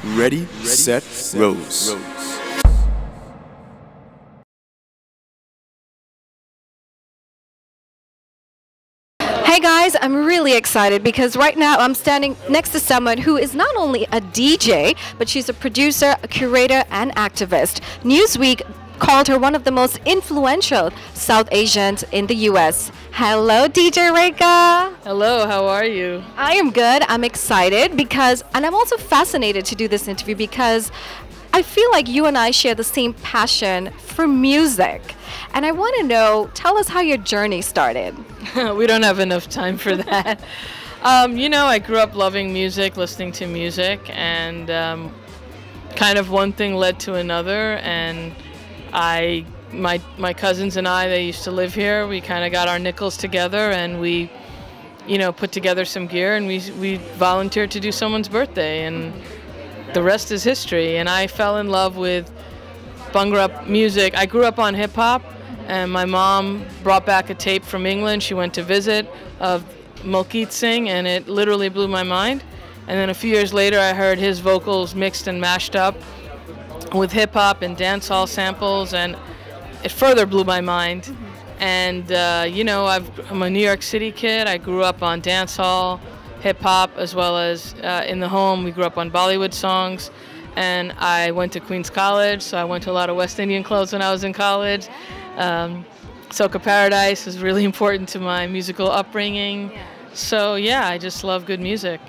Ready, set, rose. Hey guys, I'm really excited because right now I'm standing next to someone who is not only a DJ, but she's a producer, a curator, and activist. Newsweek called her one of the most influential South Asians in the US. Hello, DJ Rekha. Hello, how are you? I am good. I'm excited and I'm also fascinated to do this interview because I feel like you and I share the same passion for music. And I want to know, tell us how your journey started. We don't have enough time for that. I grew up loving music, listening to music, and kind of one thing led to another. And my cousins and I, they used to live here. We kind of got our nickels together, and we, put together some gear, and we volunteered to do someone's birthday, and the rest is history. And I fell in love with Bhangra music. I grew up on hip hop, and my mom brought back a tape from England. She went to visit of Malkit Singh, and it literally blew my mind. And then a few years later, I heard his vocals mixed and mashed up with hip hop and dancehall samples, and it further blew my mind. And I'm a New York City kid. I grew up on dancehall, hip hop, as well as in the home. We grew up on Bollywood songs. And I went to Queens College, so I went to a lot of West Indian clubs when I was in college. Soca Paradise is really important to my musical upbringing. So yeah, I just love good music.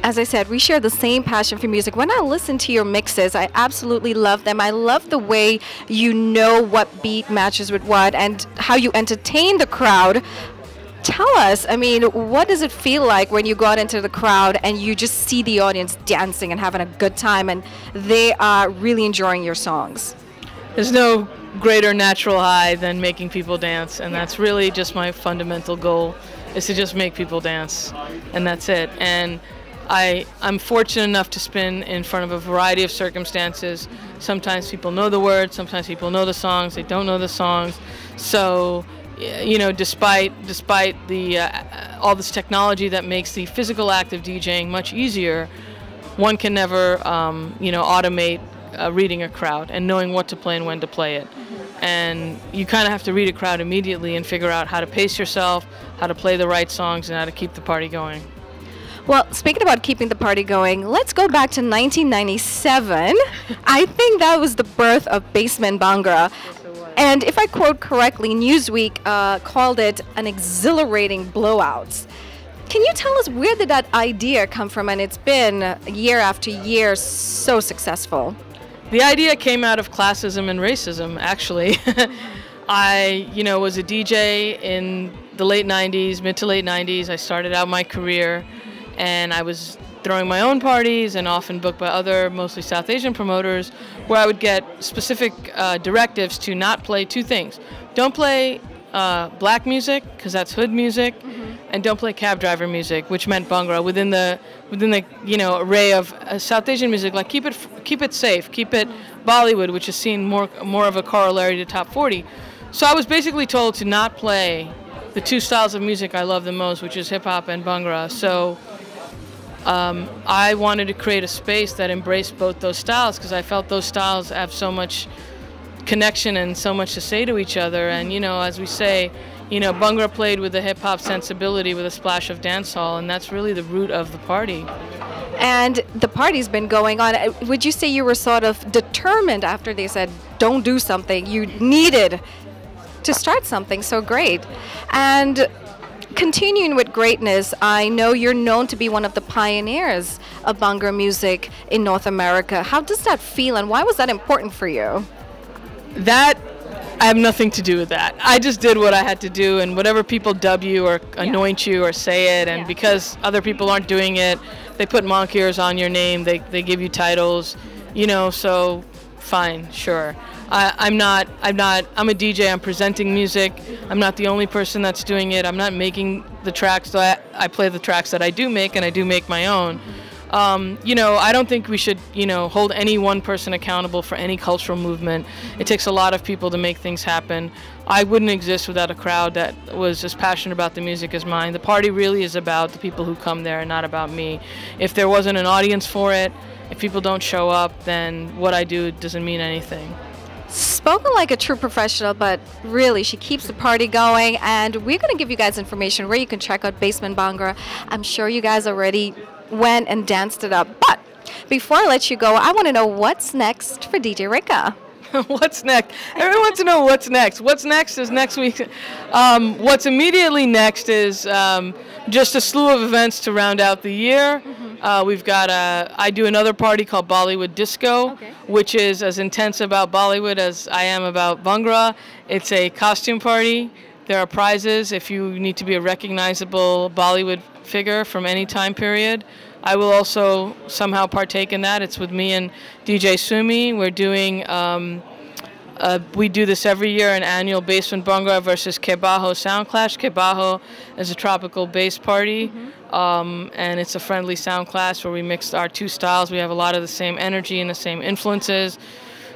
As I said, we share the same passion for music. When I listen to your mixes, I absolutely love them. I love the way you know what beat matches with what and how you entertain the crowd. Tell us, what does it feel like when you go out into the crowd and you just see the audience dancing and having a good time and they are really enjoying your songs? There's no greater natural high than making people dance, and that's really just my fundamental goal, is to just make people dance, and that's it. And I'm fortunate enough to spin in front of a variety of circumstances. Sometimes people know the words, sometimes people know the songs, they don't know the songs. So, despite the all this technology that makes the physical act of DJing much easier, one can never, automate reading a crowd and knowing what to play and when to play it. And you kind of have to read a crowd immediately and figure out how to pace yourself, how to play the right songs, and how to keep the party going. Well, speaking about keeping the party going, let's go back to 1997. I think that was the birth of Basement Bhangra. And if I quote correctly, Newsweek called it an exhilarating blowout. Can you tell us, where did that idea come from? And it's been year after year so successful. The idea came out of classism and racism, actually. I, was a DJ in the late 90s, mid to late 90s. I started out my career, and I was throwing my own parties and often booked by other, mostly South Asian promoters, where I would get specific directives to not play two things. Don't play black music, because that's hood music, and don't play cab driver music, which meant Bhangra, within the array of South Asian music. Like, keep it safe, keep it Bollywood, which is seen more of a corollary to top 40. So I was basically told to not play the two styles of music I love the most, which is hip hop and Bhangra. So I wanted to create a space that embraced both those styles, because I felt those styles have so much connection and so much to say to each other. And as we say, Bhangra played with a hip hop sensibility with a splash of dancehall, and that's really the root of the party. And the party's been going on. Would you say you were sort of determined after they said don't do something? You needed to start something so great. And continuing with greatness, I know you're known to be one of the pioneers of Bhangra music in North America. How does that feel, and why was that important for you? That I have nothing to do with that. I just did what I had to do, and whatever people dub you or anoint you or say it, and because other people aren't doing it, they put monikers on your name, they give you titles, you know, so fine, sure. I'm a DJ, I'm presenting music. I'm not the only person that's doing it. I'm not making the tracks, so I play the tracks that I do make, and I do make my own. You know, I don't think we should, you know, hold any one person accountable for any cultural movement. It takes a lot of people to make things happen. I wouldn't exist without a crowd that was as passionate about the music as mine. The party really is about the people who come there and not about me. If there wasn't an audience for it, if people don't show up, then what I do doesn't mean anything. Spoken like a true professional, but really she keeps the party going, and we're going to give you guys information where you can check out Basement Bhangra. I'm sure you guys already went and danced it up, but before I let you go, I want to know what's next for DJ Rekha. What's next? Everyone wants to know what's next. What's next is next week. What's immediately next is just a slew of events to round out the year. We've got I do another party called Bollywood Disco, which is as intense about Bollywood as I am about Bhangra. It's a costume party. There are prizes if you need to be a recognizable Bollywood figure from any time period. I will also somehow partake in that. It's with me and DJ Sumi. We're doing, we do this every year, an annual Basement Bhangra versus Kebaho Sound Clash. Kebaho is a tropical bass party, and it's a friendly sound clash where we mix our two styles. We have a lot of the same energy and the same influences.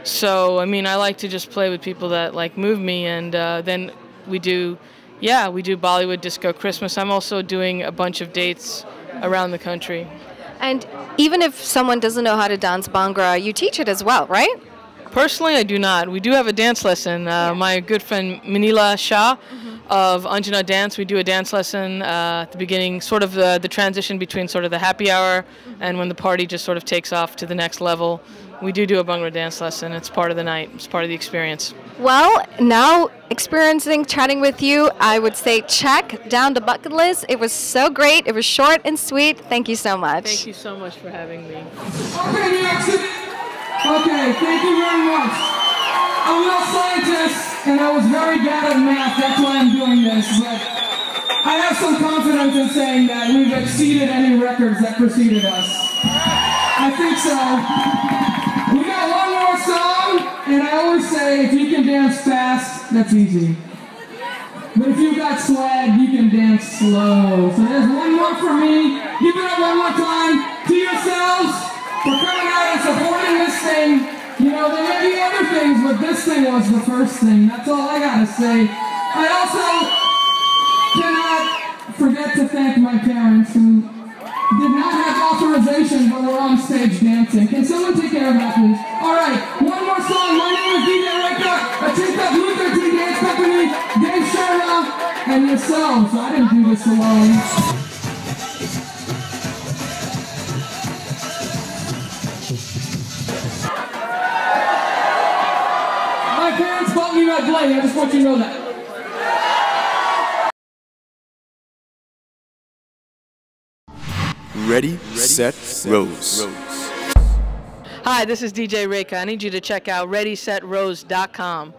So, I mean, I like to just play with people that like move me, and then we do Bollywood Disco Christmas. I'm also doing a bunch of dates around the country. And even if someone doesn't know how to dance Bhangra, you teach it as well, right? Personally, I do not. We do have a dance lesson. My good friend Manila Shah of Anjana Dance, we do a dance lesson at the beginning, sort of the transition between sort of the happy hour and when the party just sort of takes off to the next level. We do a Bhangra dance lesson. It's part of the night. It's part of the experience. Well, now chatting with you, I would say check down the bucket list. It was so great. It was short and sweet. Thank you so much. Thank you so much for having me. Okay, New York City. Okay, thank you very much. I'm no scientist, and I was very bad at math. That's why I'm doing this. But I have some confidence in saying that we've exceeded any records that preceded us. I think so. We got one more song, and I always say if you can dance fast, that's easy. But if you've got swag, you can dance slow. So there's one more for me. Give it up one more time to yourselves for coming out and supporting this thing. You know, there may be other things, but this thing was the first thing. That's all I gotta say. I also cannot forget to thank my parents who did not have authorization but were on stage dancing. Can someone take care of that, please? All right, one more song. My name is DJ Rekha, a TikTok Luther T Dance Company, Dave Sharma, and yourselves. I didn't do this alone. My parents bought me my blade. I just want you to know that. Ready, set, rose. Hi, this is DJ Rekha. I need you to check out ReadySetRose.com.